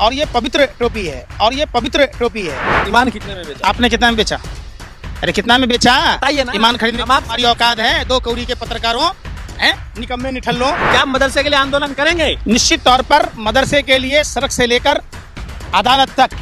और ये पवित्र टोपी है, और ये पवित्र टोपी है। ईमान कितने में बेचा? आपने कितना में बेचा? अरे कितना में बेचा? बताइए ना। ईमान खरीदने की हमारी औकात है? दो कौड़ी के पत्रकारों हैं, निकम्मे निठल्लों। क्या मदरसे के लिए आंदोलन करेंगे? निश्चित तौर पर मदरसे के लिए सड़क से लेकर अदालत तक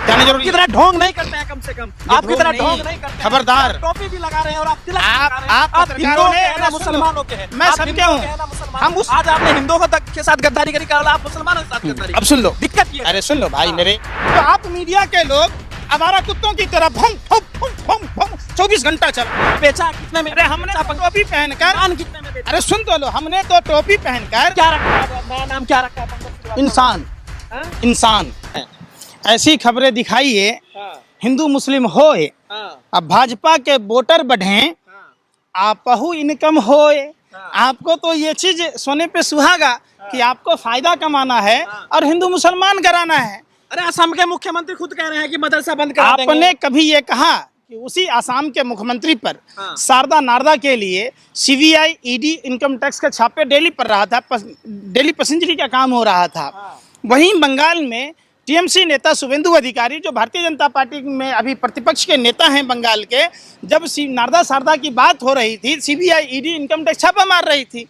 जाने जरूरी। की तरह ढोंग नहीं करते हैं, कम से कम आपकी तरह ढोंग नहीं करते हैं। खबरदार। टोपी भी लगा रहे हैं और आप तिलक आप लगा रहे हैं। आप पत्रकारों हिंदुओं ने के हैं ना मुसलमानों के हैं? मैं आप सबके हिंदुओं हूँ। के हैं ना मुसलमान? हम उस आज आपने हिंदुओं के साथ गद्दारी करी, कल आप मुसलमानों के साथ गद्दारी। अब सुन लो, दिक्कत ये है। अरे सुन लो भाई मेरे, तो आप मीडिया के लोग आवारा कुत्तों की तरह भम भम भम भम भम 24 घंटा चल। बेचा कितने में? अरे हमने टोपी पहनकर, ईमान कितने में बेचा? अरे सुन तो लो, हमने तो टोपी पहनकर क्या रखा है? नया नाम क्या रखा है? इंसान, हाँ? इंसान ऐसी खबरें दिखाइए हाँ, हिंदू मुस्लिम होए, हाँ, अब भाजपा के वोटर बढ़े, हाँ, आपहु इनकम होए। हाँ। आपको तो ये चीज सोने पे सुहागा कि आपको फायदा कमाना है हाँ। और हिंदू मुसलमान कराना है। अरे असम के मुख्यमंत्री खुद कह रहे हैं कि मदरसा बंद करा देंगे। आपने कभी ये कहा कि उसी आसाम के मुख्यमंत्री पर हाँ। शारदा नारदा के लिए सीबीआई ईडी इनकम टैक्स के छापे डेली पड़ रहा था, डेली पैसेंजरी का काम हो रहा था। हाँ। वहीं बंगाल में टीएमसी नेता शुभेंदु अधिकारी, जो भारतीय जनता पार्टी में अभी प्रतिपक्ष के नेता हैं बंगाल के, जब नारदा शारदा की बात हो रही थी, सीबीआई ईडी इनकम टैक्स छापा मार रही थी।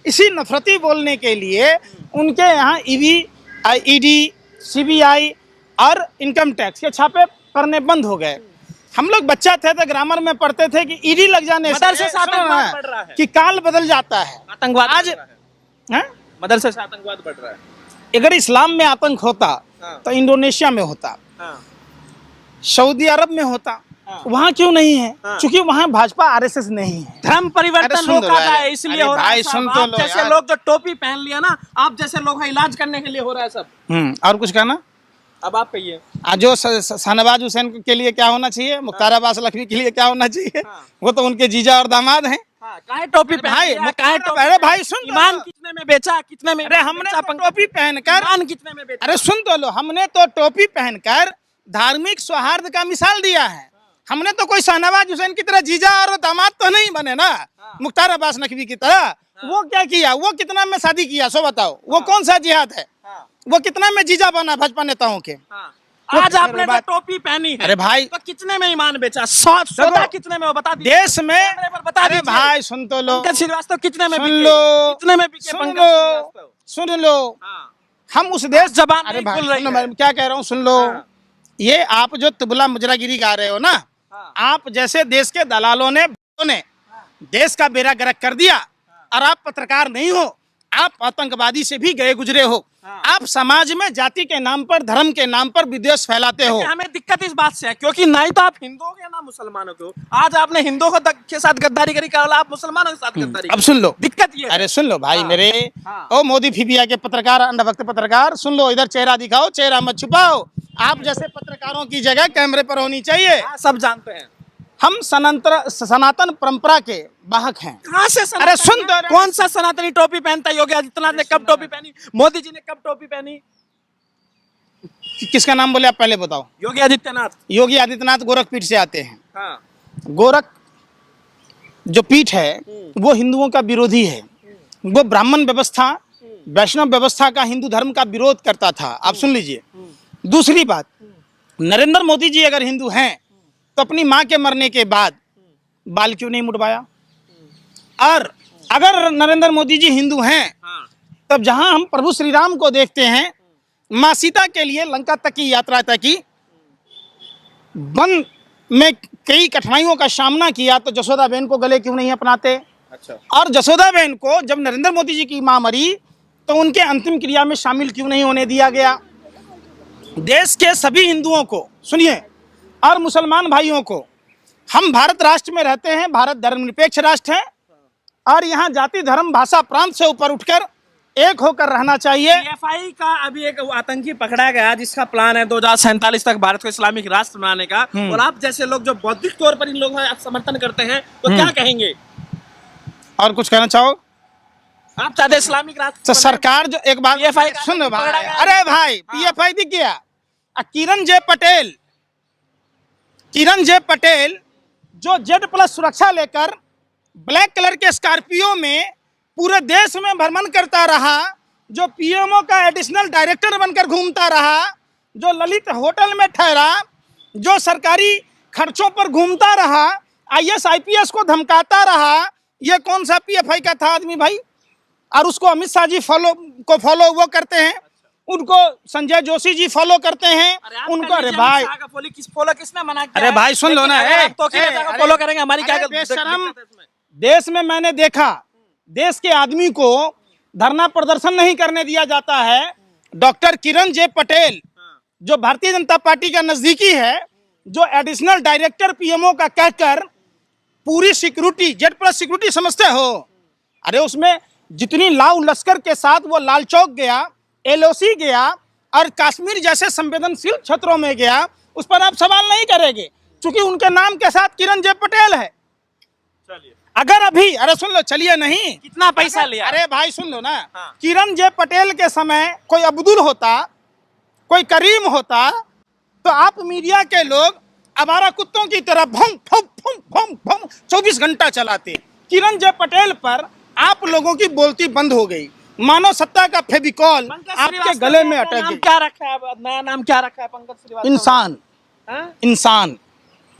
इसी नफरती बोलने के लिए उनके यहाँ ईडी, सीबीआई और इनकम टैक्स के छापे पड़ने बंद हो गए। हम लोग बच्चा थे तो ग्रामर में पढ़ते थे कि ईडी लग जाने मदरसे से आतंकवाद बढ़ रहा है, कि काल बदल जाता है। आतंकवाद आज बढ़ रहा है। हैं? मदरसे से आतंकवाद बढ़ रहा है। अगर इस्लाम में आतंक होता हाँ। तो इंडोनेशिया में होता, हाँ, सऊदी अरब में होता, हाँ। वहाँ क्यों नहीं है? हाँ। क्योंकि वहाँ भाजपा आरएसएस नहीं है। धर्म परिवर्तन अरे सुन रोका लो जाए यार। इसलिए अरे हो रहा है भाई सब। सुन तो आप लो जैसे यार। लोग जो टोपी पहन लिया ना, आप जैसे लोग हैं, इलाज करने के लिए हो रहा है सब। और कुछ कहना? अब आप कहिए। जो शाहनवाज हुसैन के लिए क्या होना चाहिए, मुख्तार अब्बास लखवी के लिए क्या होना चाहिए? हाँ। वो तो उनके जीजा और दामाद हैं। हाँ, काहे टोपी पहन भाई, लिया? काहे टोपी? अरे भाई सुन तो ईमान लो। कितने में बेचा? कितने में? अरे हमने तो टोपी पहनकर, ईमान कितने में बेचा? अरे सुन तो लो, हमने तो टोपी पहनकर धार्मिक सौहार्द का मिसाल दिया है। हमने तो कोई शाहनवाज हुसैन की तरह जीजा और दामाद तो नहीं बने ना, मुख्तार अब्बास नकवी की तरह। वो क्या किया? वो कितना में शादी किया सो बताओ? वो कौन सा जिहाद है? हाँ, वो कितना में जीजा बना भाजपा नेताओं के? हाँ। आज आपने जो टोपी पहनी है, अरे भाई, तो कितने में ईमान बेचा? सौदा कितने में? वो बता दीजिए देश में। कैमरे पर बता अरे दीजिए। भाई सुन तो लो, पंकज श्रीवास्तव कितने में सुन बिके? लो, कितने में बिके सुन पंकज लो, श्रीवास्तव? सुन लो। हाँ। हम उस देश जबान अरे नहीं भाई खुल रही सुनो, है। मैं क्या कह रहा हूँ सुन लो। हाँ। ये आप जो तुबला मुजरागिरी गा रहे हो ना, हाँ। आप जैसे देश के दलालों ने देश का बेड़ा गर्क कर दिया, और आप पत्रकार नहीं हो, आप आतंकवादी से भी गए गुजरे हो। हाँ। आप समाज में जाति के नाम पर, धर्म के नाम पर विद्वेष फैलाते हो। हमें दिक्कत इस बात से है, क्योंकि ना ही तो आप हिंदुओं के ना मुसलमानों को। आज आपने हिंदुओं के साथ गद्दारी करी, कल आप मुसलमानों के साथ गद्दारी अब सुन लो, दिक्कत ये है। अरे सुन लो भाई हाँ। मेरे, हाँ। ओ मोदी फीबिया के पत्रकार, अंधभक्त पत्रकार, सुन लो, इधर चेहरा दिखाओ, चेहरा मत छुपाओ। आप जैसे पत्रकारों की जगह कैमरे पर होनी चाहिए। हाँ, सब जानते हैं। हम सनातन परंपरा के वाहक हैं। कहाँ से सनातनी? अरे सुन तो, कौन सा सनातनी टोपी पहनता है? योगी आदित्यनाथ ने कब टोपी पहनी? मोदी जी ने कब टोपी पहनी? किसका नाम बोले आप पहले बताओ? योगी आदित्यनाथ। योगी आदित्यनाथ गोरख पीठ से आते हैं। हाँ। गोरख जो पीठ है वो हिंदुओं का विरोधी है। वो ब्राह्मण व्यवस्था, वैष्णव व्यवस्था का, हिंदू धर्म का विरोध करता था। आप सुन लीजिए। दूसरी बात, नरेंद्र मोदी जी अगर हिंदू हैं तो अपनी माँ के मरने के बाद बाल क्यों नहीं मुड़वाया? और अगर नरेंद्र मोदी जी हिंदू हैं हाँ। तब जहां हम प्रभु श्री राम को देखते हैं, माँ सीता के लिए लंका तक की यात्रा तय की, वन में कई कठिनाइयों का सामना किया, तो जसोदा बहन को गले क्यों नहीं अपनाते? अच्छा। और जसोदा बहन को जब नरेंद्र मोदी जी की माँ मरी तो उनके अंतिम क्रिया में शामिल क्यों नहीं होने दिया गया? देश के सभी हिंदुओं को सुनिए, और मुसलमान भाइयों को, हम भारत राष्ट्र में रहते हैं, भारत धर्मनिरपेक्ष राष्ट्र है, और यहाँ जाति धर्म भाषा प्रांत से ऊपर उठकर एक होकर रहना चाहिए। पीएफआई का अभी एक आतंकी पकड़ा गया जिसका प्लान है 2047 तक भारत को इस्लामिक राष्ट्र बनाने का, और आप जैसे लोग जो बौद्धिक तौर पर इन लोगों का समर्थन करते हैं, तो क्या कहेंगे? और कुछ कहना चाहो? आप चाहते इस्लामिक राष्ट्र तो सरकार जो एक बार PFI सुन भाई, पकड़ा गया। अरे भाई पीएफआई दिख गया। किरण जे पटेल जो Z+ सुरक्षा लेकर ब्लैक कलर के स्कॉर्पियो में पूरे देश में भ्रमण करता रहा, जो पीएमओ का एडिशनल डायरेक्टर बनकर घूमता रहा, जो ललित होटल में ठहरा, जो सरकारी खर्चों पर घूमता रहा, आईएएस आईपीएस को धमकाता रहा, ये कौन सा पीएफआई का था आदमी भाई? और उसको अमित शाह जी फॉलो वो करते हैं, उनको संजय जोशी जी फॉलो करते हैं, उनको। अरे भाई फॉलो किसने मना किया? अरे भाई सुन लो ना, फॉलो करेंगे, हमारी क्या बेशरम। देश में मैंने देखा, देश के आदमी को धरना प्रदर्शन नहीं करने दिया जाता है। डॉक्टर किरण जे पटेल जो भारतीय जनता पार्टी का नजदीकी है, जो एडिशनल डायरेक्टर पीएमओ का कहकर पूरी सिक्योरिटी, जेड प्लस सिक्योरिटी समझते हो? अरे उसमें जितनी लाव लश्कर के साथ वो लाल चौक गया, एलओसी गया और कश्मीर जैसे संवेदनशील क्षेत्रों में गया, उस पर आप सवाल नहीं करेंगे, क्योंकि उनके नाम के साथ किरण जे पटेल है। चलिए, अगर अभी, अरे सुन लो, चलिए नहीं, कितना पैसा लिया? अरे भाई सुन लो ना, हाँ। किरण जे पटेल के समय कोई अब्दुल होता, कोई करीम होता, तो आप मीडिया के लोग आवारा कुत्तों की तरह भूम भूम भूम भूम भूम 24 घंटा चलाते। किरण जय पटेल पर आप लोगों की बोलती बंद हो गई, मानव सत्ता का फेविकॉल आपके गले में अटक गई। क्या रखा है, नया नाम क्या रखा है पंकज श्रीवास्तव? इंसान। इंसान,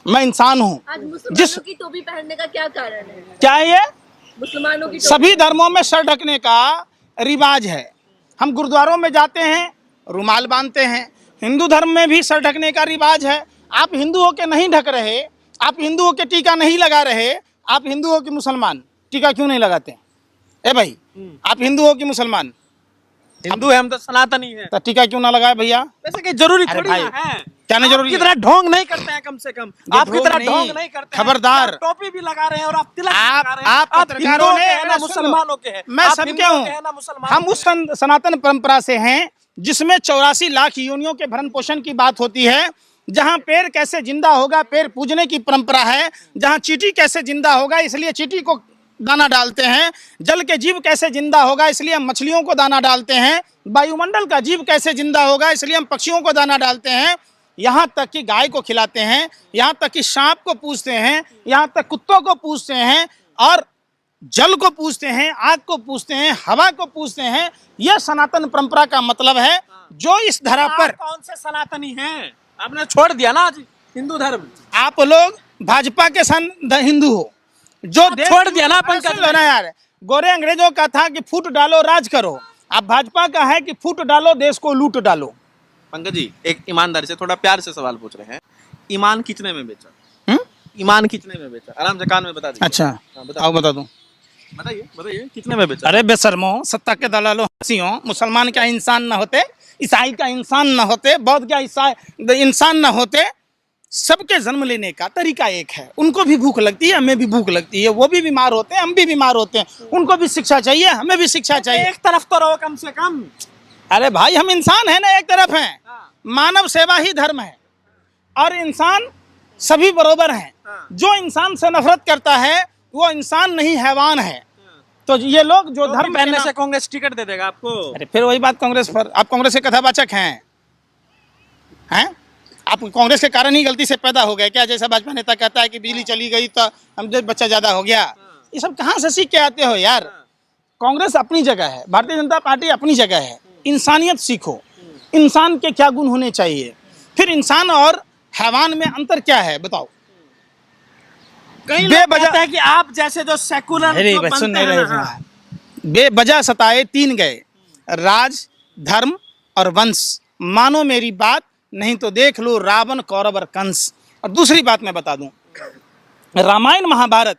मैं इंसान हूँ। आज मुसलमानों की टोपी पहनने का क्या कारण है? क्या ये मुसलमानों की सभी धर्मों में सर ढकने का रिवाज है। हम गुरुद्वारों में जाते हैं, रुमाल बांधते हैं। हिंदू धर्म में भी सर ढकने का रिवाज है। आप हिंदू हो के नहीं ढक रहे, आप हिंदू हो के टीका नहीं लगा रहे, आप हिंदू हो कि मुसलमान टीका क्यों नहीं लगाते? ए भाई, आप हिंदू हो कि मुसलमान? हिंदू है, हम तो सनातनी है, तो टीका क्यों ना लगाए भैया? वैसे कि जरूरी थोड़ी भाई, ना है। क्या नहीं जरूरी? आपकी तरह ढोंग नहीं करते हैं, कम से कम आपकी तरह ढोंग नहीं करते हैं। खबरदार, आप टोपी भी लगा रहे हैं और आप तिलक भी आप लगा रहे हैं। पत्रकारों ने ना मुसलमानों के हैं, मैं सबके हूँ। हम उस सनातन परंपरा से हैं जिसमें 84 लाख योनियों के भरण पोषण की बात होती है, जहां पेड़ कैसे जिंदा होगा, पेड़ पूजने की परंपरा है, जहां चींटी कैसे जिंदा होगा इसलिए चींटी को दाना डालते हैं, जल के जीव कैसे जिंदा होगा इसलिए हम मछलियों को दाना डालते हैं, वायुमंडल का जीव कैसे जिंदा होगा इसलिए हम पक्षियों को दाना डालते हैं, यहाँ तक कि गाय को खिलाते हैं, यहाँ तक कि सांप को पूजते हैं, यहाँ तक कुत्तों को पूजते हैं, और जल को पूजते हैं, आग को पूजते हैं, हवा को पूजते हैं। यह सनातन परंपरा का मतलब है। जो इस धरा पर कौन से सनातनी हैं? आपने छोड़ दिया ना आज हिंदू धर्म। आप लोग भाजपा के हिंदू हो, जो देश छोड़ दिया ना पंकज ना यार। गोरे अंग्रेजों का था कि फूट डालो राज करो, अब भाजपा का है कि फूट डालो देश को लूट डालो। पंकज जी, एक ईमानदारी से थोड़ा प्यार से सवाल पूछ रहे हैं, ईमान कितने में बेचा? ईमान कितने में बेचा? आराम से कान में बता दीजिए। अच्छा, आओ बता दूं। बताइए बताइए, कितने में बेचा? अरे बेशर्मो, सत्ता के दलालों, हंसियों, मुसलमान क्या इंसान न होते, ईसाई का इंसान न होते, बौद्ध क्या इंसान न होते? सबके जन्म लेने का तरीका एक है। उनको भी भूख लगती है, हमें भी भूख लगती है, वो भी बीमार होते हैं, हम भी बीमार होते हैं, उनको भी शिक्षा चाहिए, हमें भी शिक्षा चाहिए। एक तरफ तो रहो कम से कम। अरे भाई, हम इंसान है ना, एक तरफ हैं। मानव सेवा ही धर्म है और इंसान सभी बराबर हैं। जो इंसान से नफरत करता है वो इंसान नहीं, हैवान है। तो ये लोग जो धर्म पहनने से कांग्रेस टिकट दे देगा आपको? अरे फिर वही बात कांग्रेस पर। आप कांग्रेस के कथावाचक हैं? आप कांग्रेस के कारण ही गलती से पैदा हो गए क्या? जैसा भाजपा नेता कहता है कि बिजली चली गई तो हम बच्चा ज्यादा हो गया। ये सब कहाँ से सीख के आते हो यार? कांग्रेस अपनी जगह है, भारतीय जनता पार्टी अपनी जगह है। इंसानियत सीखो, इंसान के क्या गुण होने चाहिए, फिर इंसान और हैवान में अंतर क्या है बताओ। कई लोग कहते हैं कि आप जैसे जो सेकुलर जो बनते हैं ना, बेवजह सताए तीन गए, राज, धर्म और वंश। मानो मेरी बात, नहीं तो देख लो रावण, कौरव और कंस। और दूसरी बात मैं बता दूं, रामायण महाभारत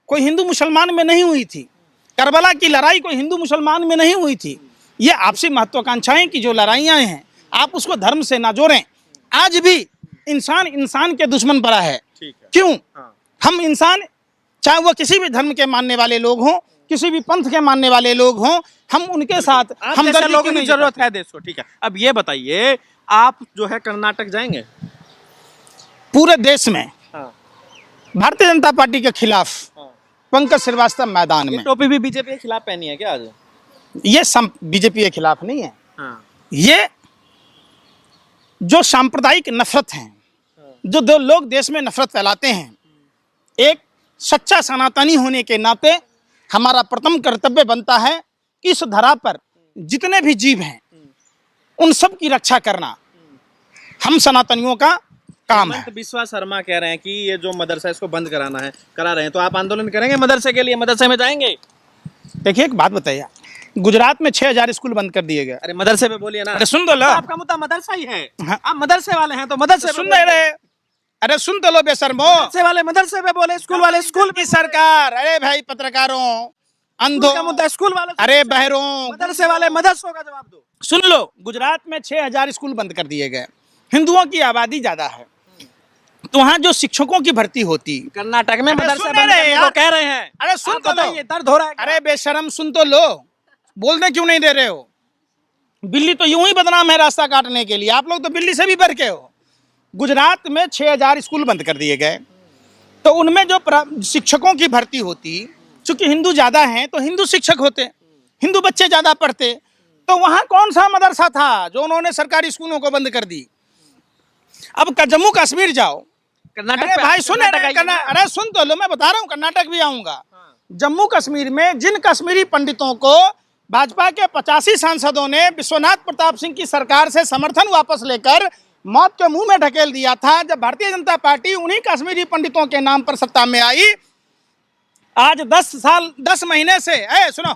कोई हिंदू मुसलमान में नहीं हुई थी, करबला की लड़ाई कोई हिंदू मुसलमान में नहीं हुई थी। ये आपसी महत्वाकांक्षाएं की जो लड़ाइयाँ हैं, आप उसको धर्म से ना जोड़ें। आज भी इंसान इंसान के दुश्मन पड़ा है। क्यों? हम इंसान, चाहे वो किसी भी धर्म के मानने वाले लोग हों, किसी भी पंथ के मानने वाले लोग हों, हम उनके साथ हम लोगों की जरूरत है देश को। ठीक है, अब ये बताइए, आप जो है कर्नाटक जाएंगे? पूरे देश में भारतीय जनता पार्टी के खिलाफ पंकज श्रीवास्तव मैदान में। टोपी भी बीजेपी के खिलाफ पहनी है क्या आज? ये बीजेपी के खिलाफ नहीं है। ये जो सांप्रदायिक नफरत है, जो दो लोग देश में नफरत फैलाते हैं, एक सच्चा सनातनी होने के नाते हमारा प्रथम कर्तव्य बनता है इस धरा पर जितने भी जीव हैं उन सब की रक्षा करना हम सनातनियों का काम है। हेमंत बिस्वा शर्मा कह रहे हैं कि ये जो मदरसा है इसको बंद कराना है, करा रहे हैं, तो आप आंदोलन करेंगे मदरसे के लिए, मदरसे में जाएंगे? देखिए एक बात बताइए, गुजरात में 6000 स्कूल बंद कर दिए गए। अरे मदरसे पे बोलिए ना। अरे सुन तो लो, आपका मुद्दा मदरसा ही है। हाँ। आप मदरसे वाले हैं तो मदरसे पे सुन नहीं रहे? अरे सुन तो लो बेशर्मो, मदरसे वाले मदरसे पे बोले, स्कूल वाले स्कूल की सरकार। अरे भाई पत्रकारों, अंधों, का मुद्दा स्कूल वाले, अरे बहरों, मदरसे वाले मदरसों का जवाब दो। सुन लो, गुजरात में 6000 स्कूल बंद कर दिए गए। हिंदुओं की आबादी ज्यादा है, तो वहाँ जो शिक्षकों की भर्ती होती, कर्नाटक में अरे मदरसे सुन बंद रहे करने यार। को कह रहे हैं। अरे सुन आप तो लो। बताइए, दर्द हो रहा है क्या? अरे बेशरम सुन तो लो, बोलने क्यों नहीं दे रहे हो? बिल्ली तो यूं ही बदनाम है रास्ता काटने के लिए, आप लोग तो बिल्ली से भी बढ़ के हो। गुजरात में 6000 स्कूल बंद कर दिए गए, तो उनमें जो शिक्षकों की भर्ती होती, चूंकि हिंदू ज्यादा हैं तो हिंदू शिक्षक होते, हिंदू बच्चे ज्यादा पढ़ते, तो वहां कौन सा मदरसा था जो उन्होंने सरकारी स्कूलों को बंद कर दी? अब जम्मू कश्मीर जाओ, कर्नाटक अरे पे- भाई सुन, कर्नाटक आइए ना। अरे सुन तो लो, मैं बता रहा हूँ, कर्नाटक भी आऊंगा। जम्मू कश्मीर में जिन कश्मीरी पंडितों को भाजपा के 85 सांसदों ने विश्वनाथ प्रताप सिंह की सरकार से समर्थन वापस लेकर मौत के मुंह में ढकेल दिया था, जब भारतीय जनता पार्टी उन्हीं कश्मीरी पंडितों के नाम पर सत्ता में आई, आज 10 महीने से, सुनो,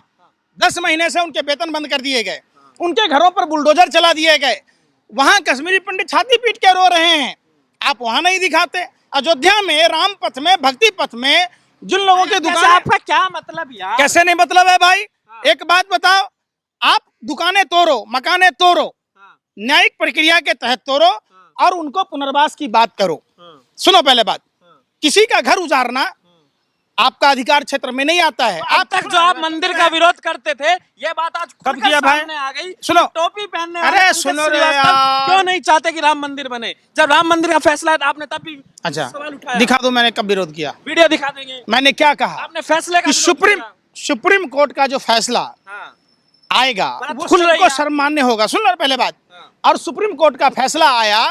10 महीने से उनके वेतन बंद कर दिए गए, उनके घरों पर बुलडोजर चला दिए गए। वहां कश्मीरी पंडित छाती पीट के रो रहे हैं, आप वहां नहीं दिखाते। अयोध्या में, राम पथ में, भक्ति पथ में जिन लोगों के दुकान, आपका क्या मतलब यार? कैसे नहीं मतलब है भाई? एक बात बताओ, आप दुकानें तोड़ो, मकानें तोड़ो, न्यायिक प्रक्रिया के तहत तोड़ो और उनको पुनर्वास की बात करो। सुनो पहले बात, किसी का घर उजाड़ना आपका अधिकार क्षेत्र में नहीं आता है। अब तक जो आप मंदिर का विरोध करते थे, ये बात आज कब खुलकर किया भाई? सामने आ गई। सुनो, टोपी पहनने अरे वाले सुनो पंकज रे श्रीवास्तव यार। क्यों नहीं चाहते कि राम मंदिर बने? जब राम मंदिर का फैसला है तो आपने तब भी अच्छा सवाल उठाया। दिखा दो मैंने कब विरोध किया, वीडियो दिखा देंगे। मैंने क्या कहा आपने फैसले का कि विरोध किया। सुप्रीम कोर्ट का जो फैसला हाँ। आएगा बात वो खुल रही सबको है। सम्मान्य होगा। सुन लो पहले बात, और सुप्रीम कोर्ट का फैसला आया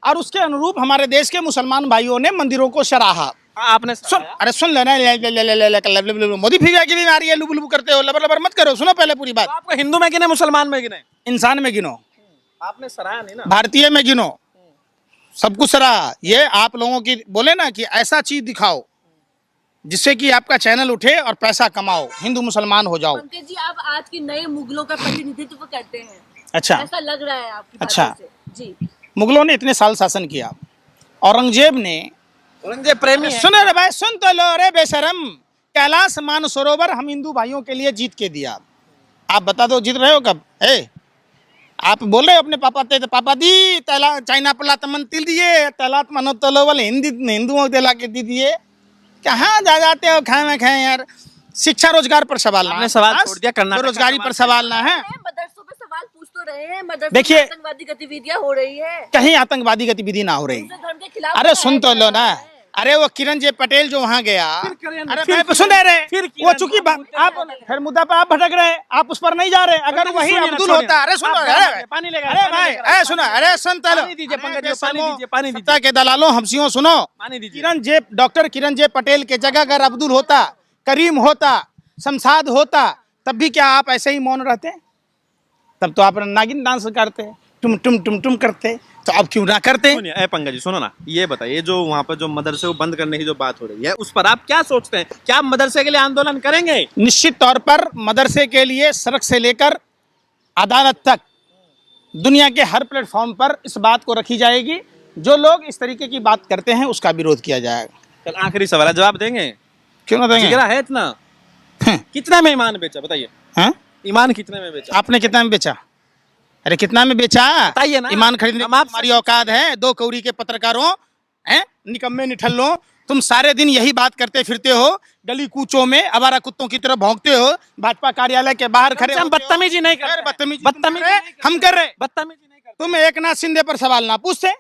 और उसके अनुरूप हमारे देश के मुसलमान भाइयों ने मंदिरों को सराहा। हाँ, आपने सुन, अरे सुन लेना, मोदी फिजा की बीमारी है, लुबु लुबु करते हो, लबर लबर मत करो। सुनो पहले पूरी बात, तो आपको हिंदू में गिने, मुसलमान में गिने? इंसान में गिनो, आपने सराहा नहीं ना। भारतीय में गिनो, सब कुछ सराहा। ये आप लोगों की बोले ना कि ऐसा चीज दिखाओ जिससे कि आपका चैनल उठे और पैसा कमाओ, हिंदू मुसलमान हो जाओ। पंकज जी, आप आज के नए मुगलों का प्रतिनिधित्व करते हैं, अच्छा, ऐसा लग रहा है आपकी बातों अच्छा। से। जी, मुगलों ने इतने साल शासन किया, औरंगजेब ने, औरंगजेब प्रेमी है। सुनो रे भाई, सुन तो लो रे बेशरम, कैलाश मानसरोवर हम हिंदू भाइयों के लिए जीत के दिया। आप बता दो जीत रहे हो कब? आप बोल रहे हो अपने पापा ते, पापा दी तला चाइना पला तमन तिल दिए, तलात मनो तलो वाले हिंदुओं के ला के दी दिए। कहाँ जा जाते हो खाए में खाए यार? शिक्षा रोजगार पर सवाल ना, आपने सवाल छोड़ दिया, कर्नाटक का रोजगारी पर सवाल ना है। मदरसों पे सवाल पूछ तो रहे हैं, मदरसों देखिए, में आतंकवादी गतिविधियां हो रही है, कहीं आतंकवादी गतिविधि ना हो रही। दूसरे धर्म के खिलाफ अरे सुन तो लो ना, है। अरे वो किरण जे पटेल जो वहाँ गया, किरण, अरे फिर भाई सुन रहे, फिर वो किरण, चूंकि आप आप फिर मुद्दा पे आप भटक रहे, आप उस पर नहीं जा रहे। अगर पंकज जी, वही सुनिए ना, अब्दुल सुनिए होता, ना। अरे सुनो, आप अरे पानी लेकर, अरे पानी भाई, लेकर, अरे सुनो, अरे सुन तो लो, पानी दीजिए पंकज जी, पानी सुनो, दीजिए, पानी दीजिए। सत्ता के दलालों, हमसियों, सुनो, पानी दीजिए। डॉक्टर किरण जे पटेल के जगह अगर अब्दुल होता, करीम होता, शमशाद होता, तब भी क्या आप ऐसे ही मौन रहते? तब तो आप नागिन डांस करते, टुम टुम टुम टुम करते, तो आप क्यों ना करते? सुनिए, पंकज जी सुनो ना, ये बताइए, जो वहाँ पर जो मदरसे को बंद करने की जो बात हो रही है, उस पर आप क्या सोचते हैं? क्या आप मदरसे के लिए आंदोलन करेंगे? निश्चित तौर पर मदरसे के लिए सड़क से लेकर अदालत तक दुनिया के हर प्लेटफॉर्म पर इस बात को रखी जाएगी। जो लोग इस तरीके की बात करते हैं उसका विरोध किया जाएगा। चल आखिरी सवाल है, जवाब देंगे? क्यों ना देंगे? जिगरा है इतना? हैं? कितना में ईमान बेचा, बताइए? हैं? ईमान कितने में बेचा? आपने कितना में बेचा? अरे कितना में बेचा? बताइए ना। ईमान खरीदने की हम आपसे हमारी औकात है? 2 कौड़ी के पत्रकारों, हैं, निकम्मे निठल्लों, तुम सारे दिन यही बात करते फिरते हो, गली कूचों में आवारा कुत्तों की तरह भौंकते हो, भाजपा कार्यालय के बाहर खड़े हम होते हो। बदतमीजी नहीं करते। अरे बदतमीजी बदतमीजी नहीं करते। हम कर रहे। बदतमीजी नहीं करते। तुम एकनाथ शिंदे पर सवाल ना पूछते,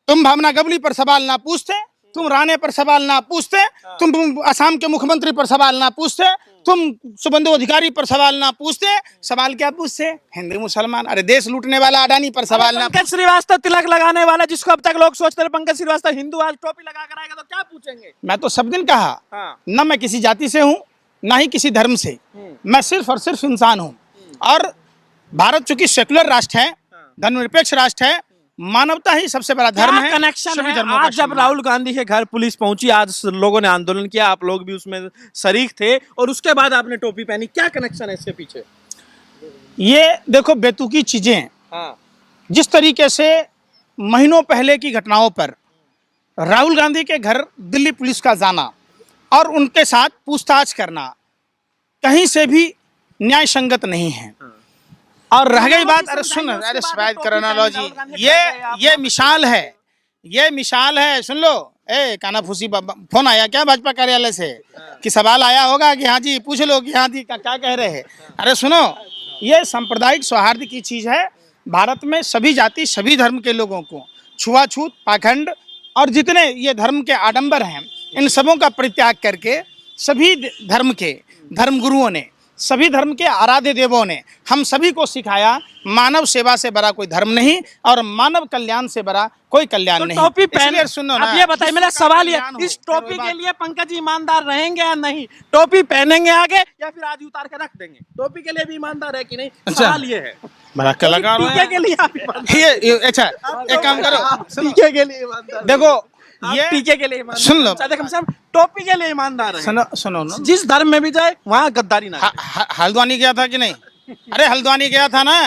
तुम भावना गवली पर सवाल ना पूछते, तुम राणे पर सवाल ना पूछते, तुम असम के मुख्यमंत्री पर सवाल ना पूछते, तुम शुभेंदु अधिकारी पर सवाल ना पूछते। सवाल क्या पूछते? हिंदू मुसलमान, अरे देश लूटने वाला अडानी पर सवाल ना। पंकज श्रीवास्तव तिलक लगाने वाला, जिसको अब तक लोग सोचते रहे पंकज श्रीवास्तव हिंदू, आज टोपी लगा कर आएगा तो क्या पूछेंगे? मैं तो सब दिन कहा, हाँ। न मैं किसी जाति से हूँ ना ही किसी धर्म से, मैं सिर्फ और सिर्फ इंसान हूँ। और भारत चूंकि सेकुलर राष्ट्र है, धर्मनिरपेक्ष राष्ट्र है, मानवता ही सबसे बड़ा धर्म है। कनेक्शन सभी है? धर्मों का आज जब सम्मान। राहुल गांधी के घर पुलिस पहुंची, आज लोगों ने आंदोलन किया, आप लोग भी उसमें शरीक थे, और उसके बाद आपने टोपी पहनी, क्या कनेक्शन है इसके पीछे? ये देखो बेतुकी चीजें, हाँ, जिस तरीके से महीनों पहले की घटनाओं पर राहुल गांधी के घर दिल्ली पुलिस का जाना और उनके साथ पूछताछ करना कहीं से भी न्याय संगत नहीं है। और रह गई बात, अरे सुन, अरे स्वाद क्रोनोलॉजी, ये मिसाल है, ये मिसाल है, सुन लो। ए काना फूसी फोन आया क्या भाजपा कार्यालय से कि सवाल आया होगा कि हाँ जी पूछ लो कि हाँ जी क्या कह रहे हैं। अरे सुनो, ये सांप्रदायिक सौहार्द की चीज है। भारत में सभी जाति सभी धर्म के लोगों को छुआछूत, पाखंड और जितने ये धर्म के आडंबर हैं, इन सबों का परित्याग करके सभी धर्म के धर्मगुरुओं ने, सभी धर्म के आराध्य देवों ने हम सभी को सिखाया, मानव सेवा से बड़ा कोई धर्म नहीं और मानव कल्याण से बड़ा कोई कल्याण तो नहीं। टोपी इसलिए सुनो ना, अब ये बताइए, मेरा सवाल ये, कल्याण हो, इस टोपी कोई के बात- लिए पंकज जी ईमानदार रहेंगे या नहीं? टोपी पहनेंगे आगे या फिर आज उतार के रख देंगे? टोपी के लिए भी ईमानदार है कि नहीं, सवाल ये है। बड़ा कलाकार टीके के लिए आप ईमानदार, ये अच्छा एक काम करो, टीके के लिए ईमानदार, देखो आप ये टीके के लिए ईमानदार, सुन लो। अच्छा, देखो हम टोपी के लिए ईमानदार है। सुनो ना, जिस धर्म में भी जाए वहाँ गद्दारी ना करे। हल्द्वानी गया था कि नहीं? अरे हल्द्वानी गया था ना,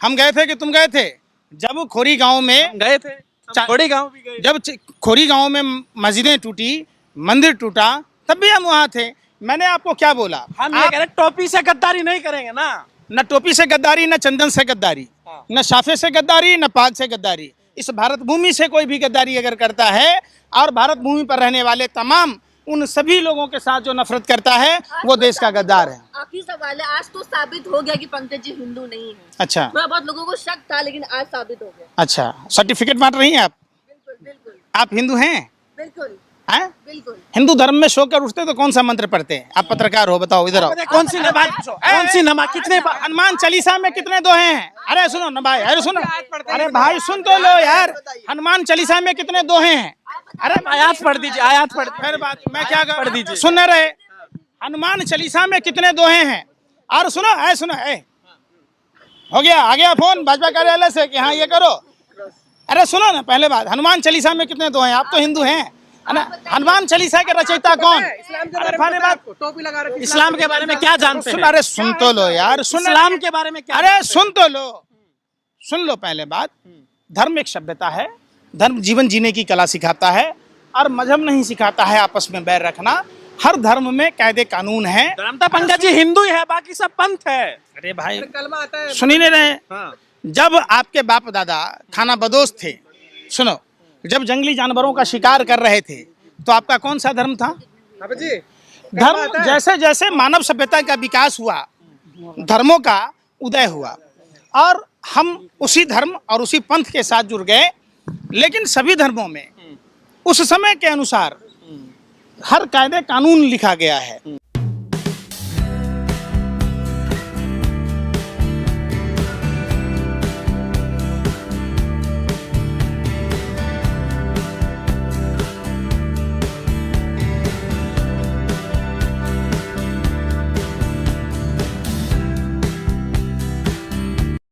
हम गए थे कि तुम गए थे? जब खोरी गांव में गए थे, थोड़े गांव भी गए। जब खोरी गांव में मस्जिदें टूटी, मंदिर टूटा, तब भी हम वहाँ थे। मैंने आपको क्या बोला? हम ये कह रहे हैं, टोपी से गद्दारी नहीं करेंगे ना। न टोपी से गद्दारी, न चंदन से गद्दारी, हाँ। न साफे से गद्दारी, न पाग से गद्दारी। इस भारत भूमि से कोई भी गद्दारी अगर करता है और भारत भूमि पर रहने वाले तमाम उन सभी लोगों के साथ जो नफरत करता है, वो देश का गद्दार है। आखिरी सवाल है, आज तो साबित हो गया कि पंकज जी हिंदू नहीं है। अच्छा थोड़ा बहुत लोगों को शक था, लेकिन आज साबित हो गया। अच्छा, सर्टिफिकेट बांट रही हैं आप? बिल्कुल बिल्कुल आप हिंदू हैं? बिल्कुल हैं? बिल्कुल। हिंदू धर्म में सो कर उठते तो कौन सा मंत्र पढ़ते हैं? आप पत्रकार हो, बताओ, इधर आओ। कौन सी नमाज, कौन सी नमाज, कितने हनुमान चालीसा में कितने दोहे हैं? अरे सुनो ना भाई, अरे सुनो, अरे भाई सुन तो लो यार, हनुमान चालीसा में कितने दोहे हैं? अरे आयात पढ़ दीजिए, आयात पढ़ दीजिए। फिर बात मैं क्या पढ़ दीजिए। सुन रहे, हनुमान चालीसा में कितने दोहे हैं? और सुनो, ऐ सुनो, ऐ हो गया, आ गया फोन भाजपा कार्यालय से कि हाँ ये करो। अरे सुनो ना, पहले बात, हनुमान चालीसा में कितने दोहे हैं? आप तो हिंदू हैं ना? हनुमान चालीसा के रचयिता कौन? अरे पहले बात, टोपी लगा रहे, इस्लाम के बारे में क्या जानते सुन, हैं? अरे सुन तो लो यार, सुन, इस्लाम के बारे में क्या अरे जानते हैं? सुन तो लो, सुन लो पहले बात। धर्म एक सभ्यता है, धर्म जीवन जीने की कला सिखाता है और मजहब नहीं सिखाता है आपस में बैर रखना। हर धर्म में कायदे कानून है। धर्म तो पंकज जी हिंदू ही है, बाकी सब पंथ है। अरे भाई कलमा आता है। सुन ही नहीं रहे? हाँ। जब आपके बाप दादा खाना बदोश थे, सुनो, जब जंगली जानवरों का शिकार कर रहे थे तो आपका कौन सा धर्म था? जी, धर्म जैसे जैसे मानव सभ्यता का विकास हुआ, धर्मों का उदय हुआ और हम उसी धर्म और उसी पंथ के साथ जुड़ गए। लेकिन सभी धर्मों में उस समय के अनुसार हर कायदे कानून लिखा गया है।